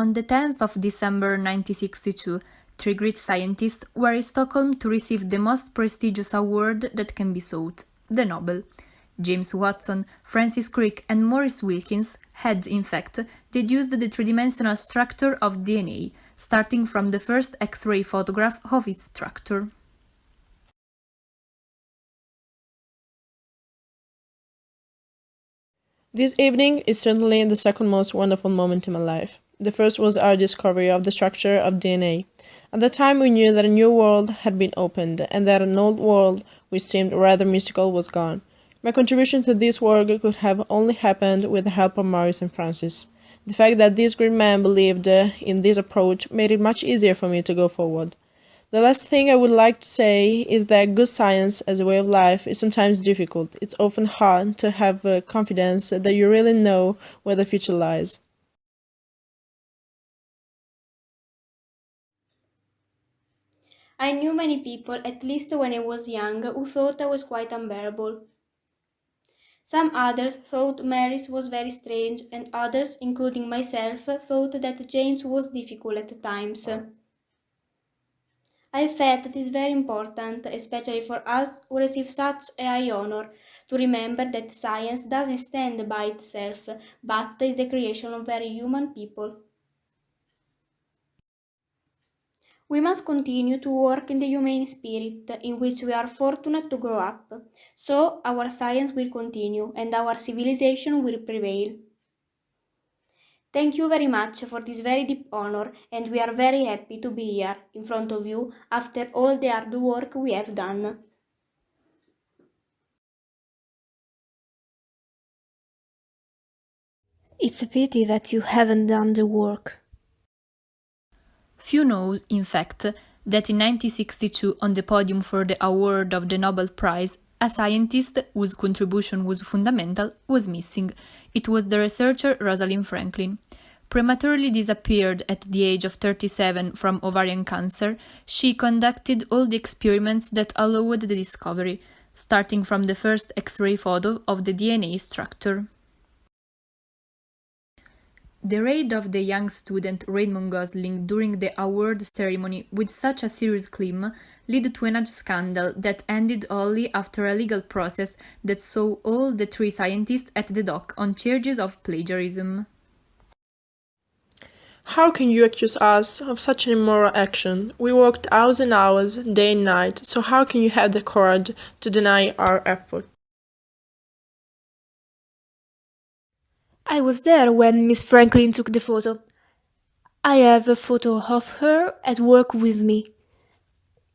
On the 10th of December 1962, three Greek scientists were in Stockholm to receive the most prestigious award that can be sought, the Nobel. James Watson, Francis Crick, and Maurice Wilkins had, in fact, deduced the three-dimensional structure of DNA, starting from the first X-ray photograph of its structure. This evening is certainly the second most wonderful moment in my life. The first was our discovery of the structure of DNA. At the time we knew that a new world had been opened, and that an old world, which seemed rather mystical, was gone. My contribution to this work could have only happened with the help of Maurice and Francis. The fact that these great men believed in this approach made it much easier for me to go forward. The last thing I would like to say is that good science as a way of life is sometimes difficult. It's often hard to have confidence that you really know where the future lies. I knew many people, at least when I was young, who thought I was quite unbearable. Some others thought Mary's was very strange, and others, including myself, thought that James was difficult at times. I felt it is very important, especially for us who receive such a high honor, to remember that science doesn't stand by itself, but is the creation of very human people. We must continue to work in the humane spirit in which we are fortunate to grow up, so our science will continue and our civilization will prevail. Thank you very much for this very deep honor, and we are very happy to be here in front of you after all the hard work we have done. It's a pity that you haven't done the work. Few know, in fact, that in 1962, on the podium for the award of the Nobel Prize, a scientist whose contribution was fundamental was missing. It was the researcher Rosalind Franklin. Prematurely disappeared at the age of 37 from ovarian cancer, she conducted all the experiments that allowed the discovery, starting from the first X-ray photo of the DNA structure. The raid of the young student Raymond Gosling during the award ceremony with such a serious claim led to an age scandal that ended only after a legal process that saw all the three scientists at the dock on charges of plagiarism. How can you accuse us of such an immoral action? We worked hours and hours, day and night, so how can you have the courage to deny our effort? I was there when Miss Franklin took the photo. I have a photo of her at work with me.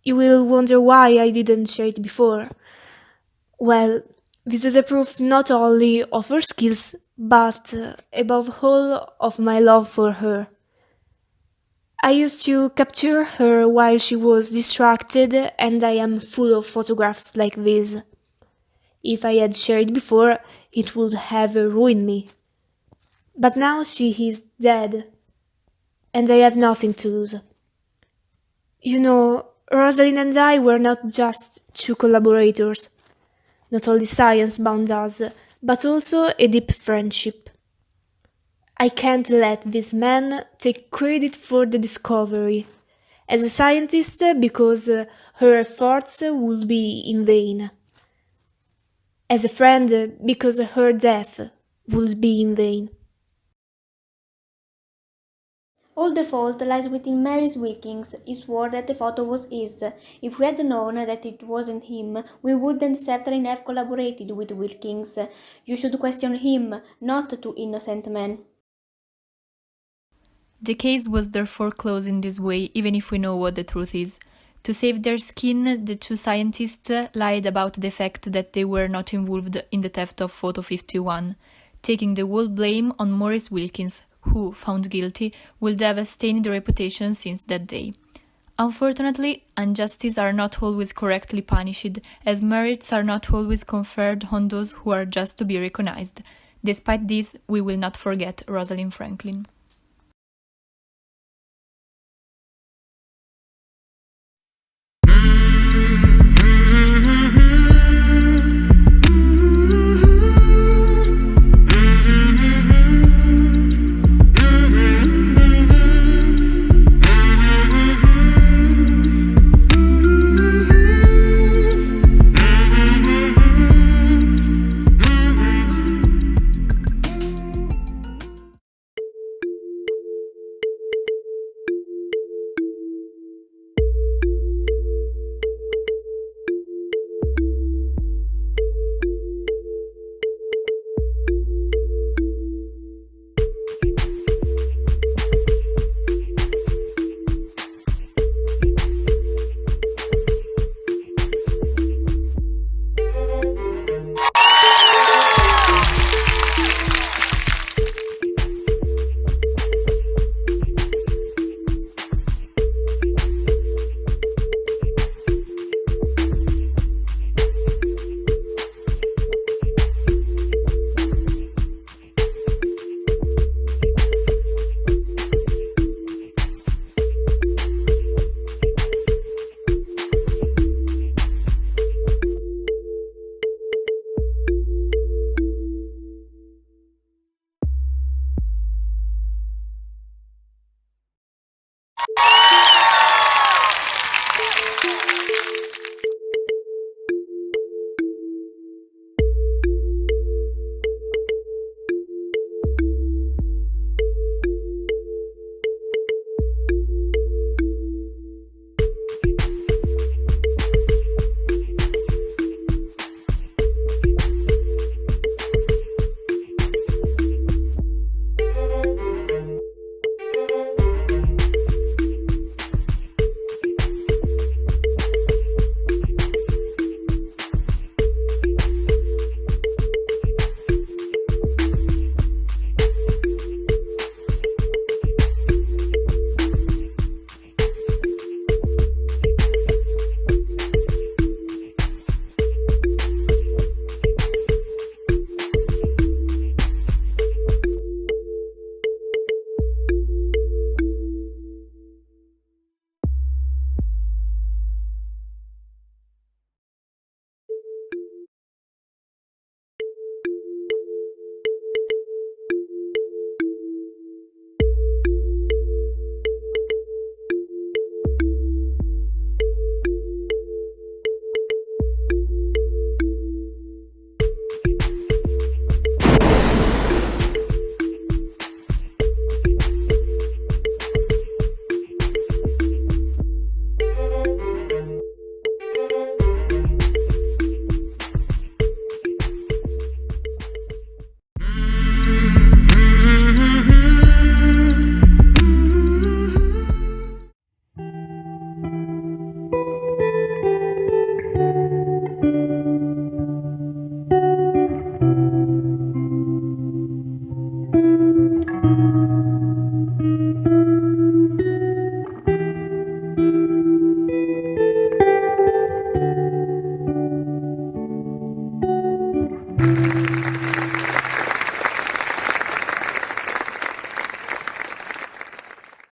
You will wonder why I didn't share it before. Well, this is a proof not only of her skills, but above all of my love for her. I used to capture her while she was distracted, and I am full of photographs like this. If I had shared before, it would have ruined me. But now she is dead, and I have nothing to lose. You know, Rosalind and I were not just two collaborators. Not only science bound us, but also a deep friendship. I can't let this man take credit for the discovery. As a scientist, because her efforts would be in vain. As a friend, because her death would be in vain. All the fault lies within Maurice Wilkins. He swore that the photo was his. If we had known that it wasn't him, we wouldn't certainly have collaborated with Wilkins. You should question him, not two innocent men. The case was therefore closed in this way, even if we know what the truth is. To save their skin, the two scientists lied about the fact that they were not involved in the theft of photo 51, taking the whole blame on Maurice Wilkins, who, found guilty, would have stained the reputation since that day. Unfortunately, injustices are not always correctly punished, as merits are not always conferred on those who are just to be recognized. Despite this, we will not forget Rosalind Franklin.